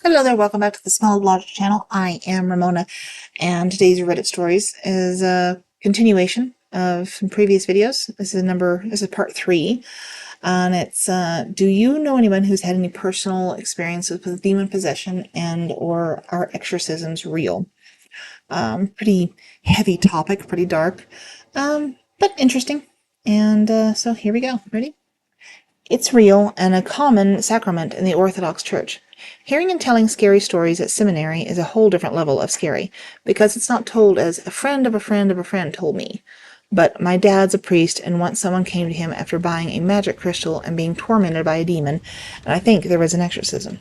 Hello there, welcome back to the Small Logic channel. I am Ramona, and today's Reddit stories is a continuation of some previous videos. This is part 3, and it's do you know anyone who's had any personal experiences with demon possession and or are exorcisms real? Pretty heavy topic, pretty dark, but interesting. And so here we go. Ready? It's real and a common sacrament in the Orthodox Church. Hearing and telling scary stories at seminary is a whole different level of scary, because it's not told as a friend of a friend of a friend told me. But my dad's a priest, and once someone came to him after buying a magic crystal and being tormented by a demon, and I think there was an exorcism.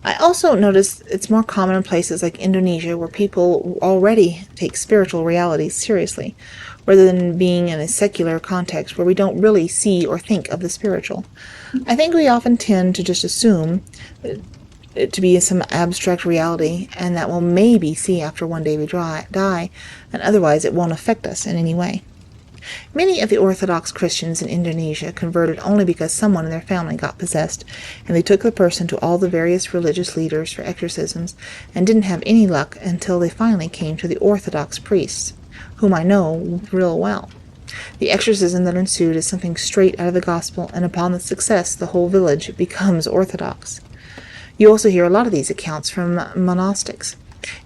I also noticed it's more common in places like Indonesia, where people already take spiritual realities seriously, rather than being in a secular context where we don't really see or think of the spiritual. I think we often tend to just assume it to be some abstract reality, and that we'll maybe see after one day we die, and otherwise it won't affect us in any way. Many of the Orthodox Christians in Indonesia converted only because someone in their family got possessed, and they took the person to all the various religious leaders for exorcisms, and didn't have any luck until they finally came to the Orthodox priests, whom I know real well. The exorcism that ensued is something straight out of the gospel, and upon the success, the whole village becomes Orthodox. You also hear a lot of these accounts from monastics,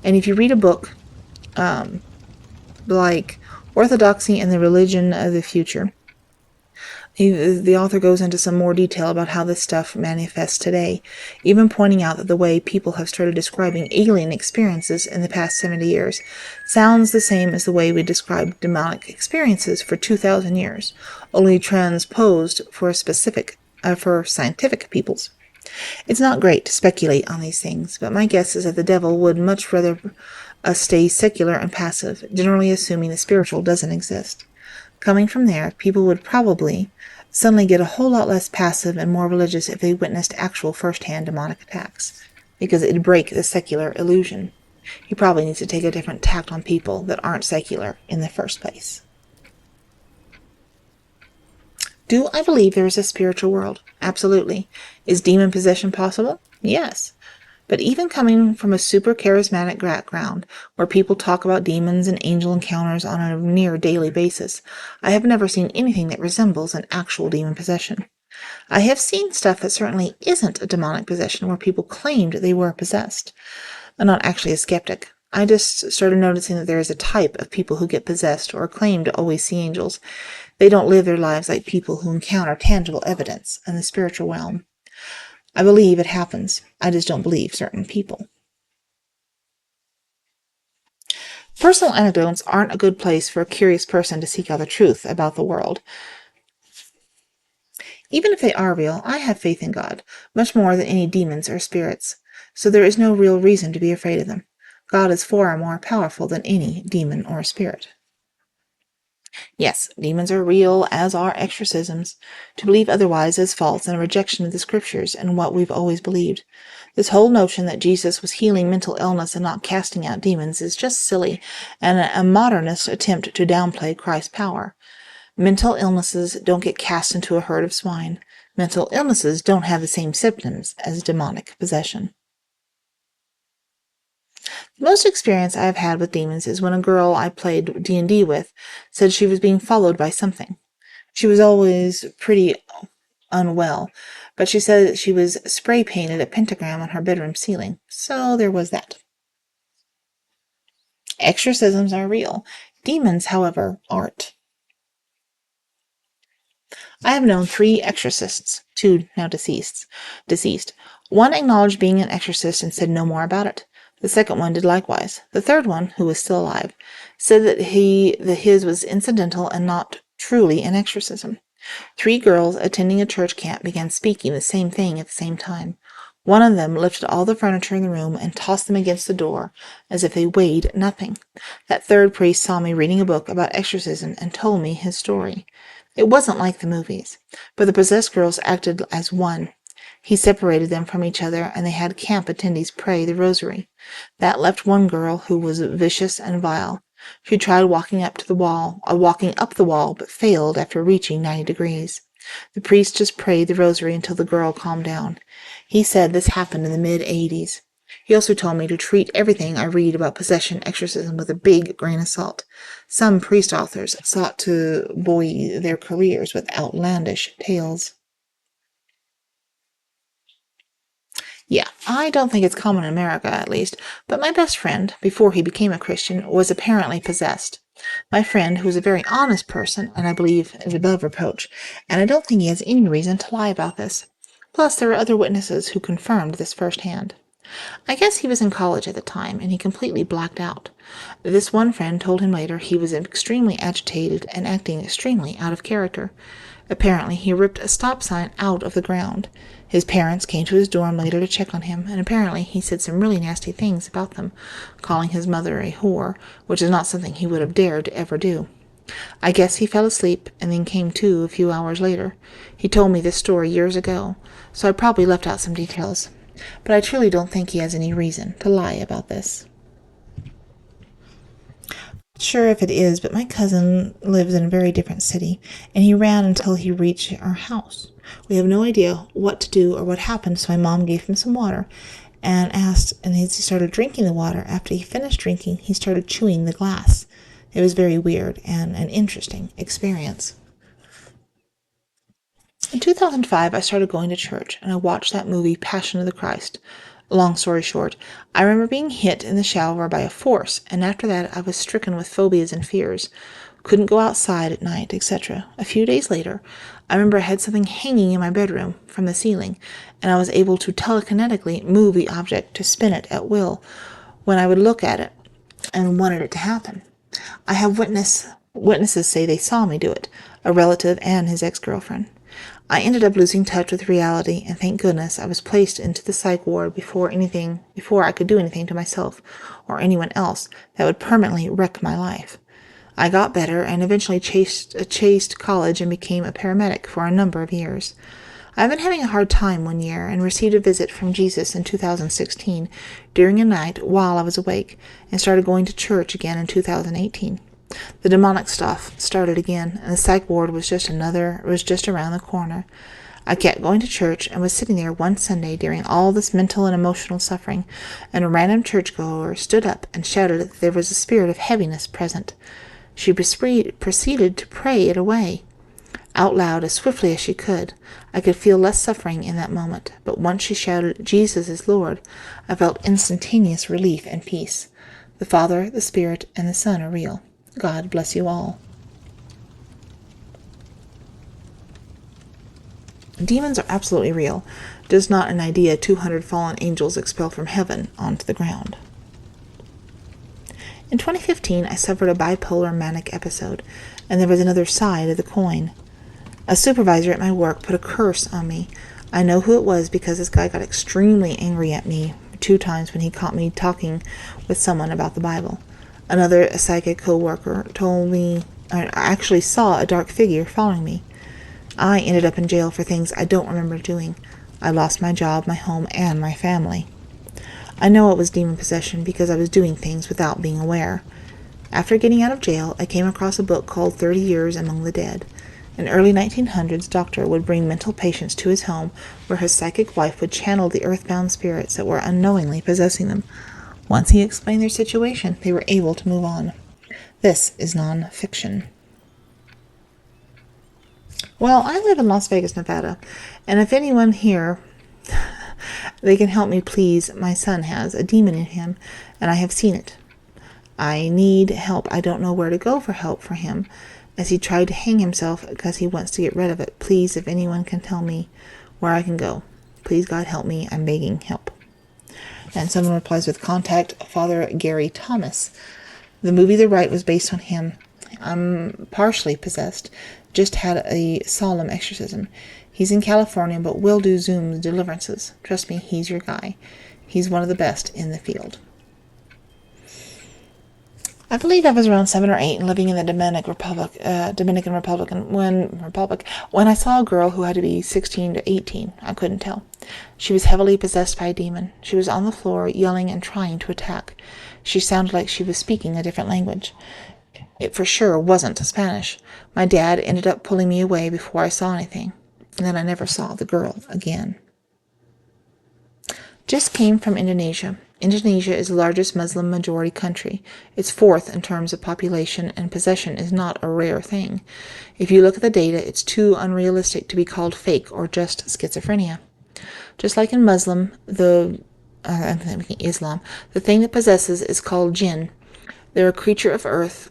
and if you read a book like Orthodoxy and the Religion of the Future, the author goes into some more detail about how this stuff manifests today, even pointing out that the way people have started describing alien experiences in the past 70 years sounds the same as the way we describe demonic experiences for 2,000 years, only transposed for scientific peoples. It's not great to speculate on these things, but my guess is that the devil would much rather us stay secular and passive, generally assuming the spiritual doesn't exist. Coming from there, people would probably suddenly get a whole lot less passive and more religious if they witnessed actual first-hand demonic attacks, because it'd break the secular illusion. He probably needs to take a different tact on people that aren't secular in the first place. Do I believe there is a spiritual world? Absolutely. Is demon possession possible? Yes. But even coming from a super charismatic background, where people talk about demons and angel encounters on a near daily basis, I have never seen anything that resembles an actual demon possession. I have seen stuff that certainly isn't a demonic possession, where people claimed they were possessed. I'm not actually a skeptic. I just started noticing that there is a type of people who get possessed or claim to always see angels. They don't live their lives like people who encounter tangible evidence in the spiritual realm. I believe it happens. I just don't believe certain people. Personal anecdotes aren't a good place for a curious person to seek out the truth about the world. Even if they are real, I have faith in God, much more than any demons or spirits, so there is no real reason to be afraid of them. God is far more powerful than any demon or spirit. Yes, demons are real, as are exorcisms. To believe otherwise is false and a rejection of the scriptures and what we've always believed. This whole notion that Jesus was healing mental illness and not casting out demons is just silly and a modernist attempt to downplay Christ's power. Mental illnesses don't get cast into a herd of swine. Mental illnesses don't have the same symptoms as demonic possession. The most experience I have had with demons is when a girl I played D&D with said she was being followed by something. She was always pretty unwell, but she said that she was spray painted a pentagram on her bedroom ceiling, so there was that. Exorcisms are real. Demons, however, aren't. I have known 3 exorcists, 2 now deceased. One acknowledged being an exorcist and said no more about it. The second one did likewise. The third one, who was still alive, said that his was incidental and not truly an exorcism. 3 girls attending a church camp began speaking the same thing at the same time. One of them lifted all the furniture in the room and tossed them against the door as if they weighed nothing. That third priest saw me reading a book about exorcism and told me his story. It wasn't like the movies, but the possessed girls acted as one. He separated them from each other, and they had camp attendees pray the rosary. That left one girl who was vicious and vile. She tried walking up the wall, but failed after reaching 90 degrees. The priest just prayed the rosary until the girl calmed down. He said this happened in the mid-'80s. He also told me to treat everything I read about possession exorcism with a big grain of salt. Some priest authors sought to buoy their careers with outlandish tales. Yeah, I don't think it's common in America, at least, but my best friend, before he became a Christian, was apparently possessed. My friend, who is a very honest person, and I believe is above reproach, and I don't think he has any reason to lie about this. Plus, there were other witnesses who confirmed this firsthand. I guess he was in college at the time, and he completely blacked out. This one friend told him later he was extremely agitated and acting extremely out of character. Apparently, he ripped a stop sign out of the ground. His parents came to his dorm later to check on him, and apparently he said some really nasty things about them, calling his mother a whore, which is not something he would have dared to ever do. I guess he fell asleep and then came to a few hours later. He told me this story years ago, so I probably left out some details. But I truly don't think he has any reason to lie about this. Sure if it is, but my cousin lives in a very different city, and he ran until he reached our house. We have no idea what to do or what happened, so my mom gave him some water and asked, and as he started drinking the water, after he finished drinking, he started chewing the glass. It was very weird and an interesting experience. In 2005, I started going to church, and I watched that movie, Passion of the Christ. Long story short, I remember being hit in the shower by a force, and after that I was stricken with phobias and fears. Couldn't go outside at night, etc. A few days later, I remember I had something hanging in my bedroom from the ceiling, and I was able to telekinetically move the object to spin it at will when I would look at it and wanted it to happen. I have witnesses say they saw me do it, a relative and his ex-girlfriend. I ended up losing touch with reality, and thank goodness I was placed into the psych ward before I could do anything to myself or anyone else that would permanently wreck my life. I got better and eventually chased college and became a paramedic for a number of years. I've been having a hard time one year and received a visit from Jesus in 2016 during a night while I was awake, and started going to church again in 2018. The demonic stuff started again, and the psych ward was just around the corner. I kept going to church and was sitting there one Sunday during all this mental and emotional suffering, and a random churchgoer stood up and shouted that there was a spirit of heaviness present. She proceeded to pray it away, out loud as swiftly as she could. I could feel less suffering in that moment, but once she shouted, "Jesus is Lord," I felt instantaneous relief and peace. The Father, the Spirit, and the Son are real. God bless you all. Demons are absolutely real, just not an idea 200 fallen angels expel from heaven onto the ground. In 2015, I suffered a bipolar manic episode, and there was another side of the coin. A supervisor at my work put a curse on me. I know who it was because this guy got extremely angry at me 2 times when he caught me talking with someone about the Bible. Another psychic co-worker told me I actually saw a dark figure following me. I ended up in jail for things I don't remember doing. I lost my job, my home, and my family. I know it was demon possession because I was doing things without being aware. After getting out of jail, I came across a book called 30 Years Among the Dead. An early 1900s doctor would bring mental patients to his home where his psychic wife would channel the earthbound spirits that were unknowingly possessing them. Once he explained their situation, they were able to move on. This is non-fiction. Well, I live in Las Vegas, Nevada, and if anyone here, they can help me please. My son has a demon in him, and I have seen it. I need help. I don't know where to go for help for him, as he tried to hang himself because he wants to get rid of it. Please, if anyone can tell me where I can go. Please, God, help me. I'm begging help. And someone replies with, contact Father Gary Thomas. The movie The Rite was based on him. I'm partially possessed. Just had a solemn exorcism. He's in California, but will do Zoom deliverances. Trust me, he's your guy. He's one of the best in the field. I believe I was around 7 or 8 and living in the Dominican Republic when I saw a girl who had to be 16 to 18. I couldn't tell. She was heavily possessed by a demon. She was on the floor, yelling and trying to attack. She sounded like she was speaking a different language. It for sure wasn't Spanish. My dad ended up pulling me away before I saw anything. And then I never saw the girl again. just came from Indonesia. Indonesia is the largest Muslim majority country. It's fourth in terms of population, and possession is not a rare thing. If you look at the data, it's too unrealistic to be called fake or just schizophrenia. Just like in Islam, the thing that possesses is called jinn. They're a creature of earth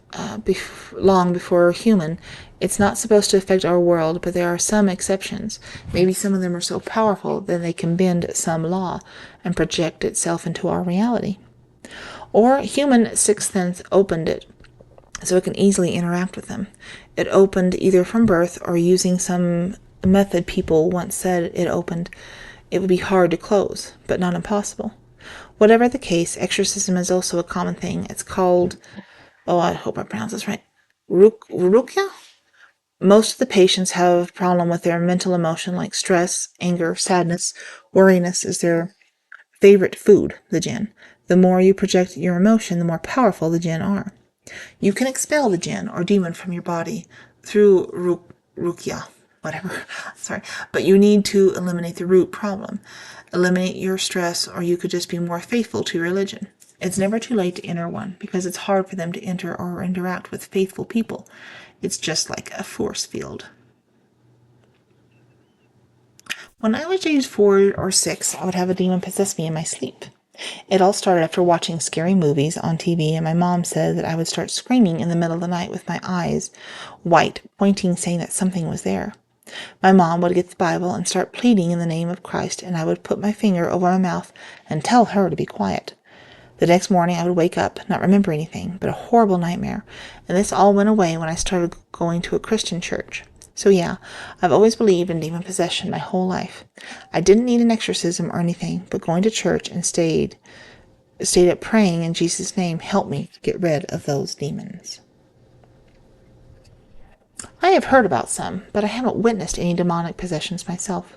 long before human. It's not supposed to affect our world, but there are some exceptions. Maybe some of them are so powerful that they can bend some law and project itself into our reality. Or human sixth sense opened it so it can easily interact with them. It opened either from birth or using some method people once said it opened. It would be hard to close, but not impossible. Whatever the case, exorcism is also a common thing. It's called, I hope I pronounce this right, Rukia? Most of the patients have a problem with their mental emotion like stress, anger, sadness, worriness is their favorite food, the jinn. The more you project your emotion, the more powerful the jinn are. You can expel the jinn or demon from your body through rukia, whatever, sorry, but you need to eliminate the root problem. Eliminate your stress, or you could just be more faithful to your religion. It's never too late to enter one, because it's hard for them to enter or interact with faithful people. It's just like a force field. When I was age 4 or 6, I would have a demon possess me in my sleep. It all started after watching scary movies on TV, and my mom said that I would start screaming in the middle of the night with my eyes white, pointing, saying that something was there. My mom would get the Bible and start pleading in the name of Christ, and I would put my finger over my mouth and tell her to be quiet. The next morning I would wake up, not remember anything, but a horrible nightmare, and this all went away when I started going to a Christian church. So yeah, I've always believed in demon possession my whole life. I didn't need an exorcism or anything, but going to church and stayed up praying in Jesus' name helped me get rid of those demons. I have heard about some, but I haven't witnessed any demonic possessions myself.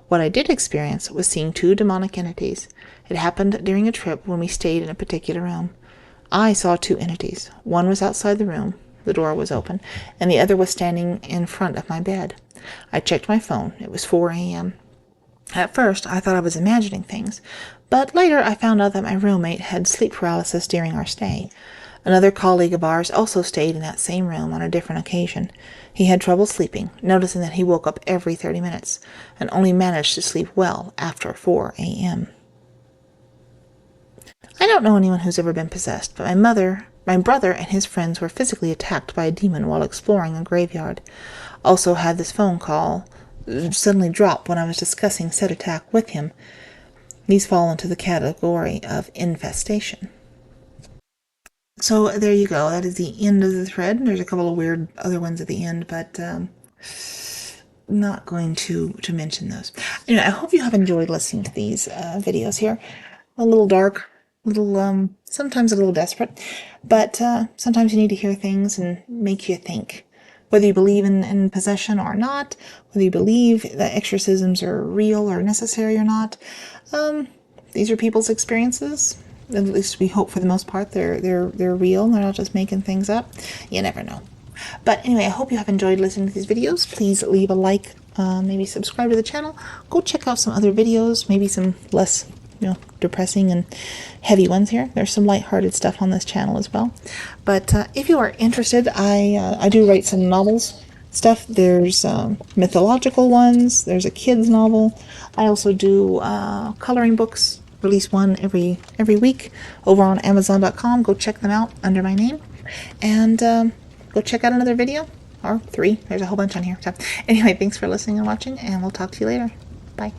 What I did experience was seeing 2 demonic entities. It happened during a trip when we stayed in a particular room. I saw 2 entities. One was outside the room, the door was open, and the other was standing in front of my bed. I checked my phone. It was 4 a.m. At first, I thought I was imagining things, but later I found out that my roommate had sleep paralysis during our stay. Another colleague of ours also stayed in that same room on a different occasion. He had trouble sleeping, noticing that he woke up every 30 minutes, and only managed to sleep well after 4 a.m. I don't know anyone who's ever been possessed, but my brother and his friends were physically attacked by a demon while exploring a graveyard. Also had this phone call suddenly drop when I was discussing said attack with him. These fall into the category of infestation. So there you go. That is the end of the thread. There's a couple of weird other ones at the end, but not going to mention those. Anyway, I hope you have enjoyed listening to these videos here. A little dark, sometimes a little desperate, but sometimes you need to hear things and make you think. Whether you believe in possession or not, whether you believe that exorcisms are real or necessary or not, these are people's experiences. At least we hope for the most part they're real. They're not just making things up. You never know. But anyway, I hope you have enjoyed listening to these videos. Please leave a like, maybe subscribe to the channel. Go check out some other videos, maybe some less depressing and heavy ones here. There's some lighthearted stuff on this channel as well. But if you are interested, I do write some novels stuff. There's mythological ones. There's a kids novel. I also do coloring books. Release one every week over on Amazon.com. Go check them out under my name, and go check out another video or 3. There's a whole bunch on here. So anyway, thanks for listening and watching, and we'll talk to you later. Bye.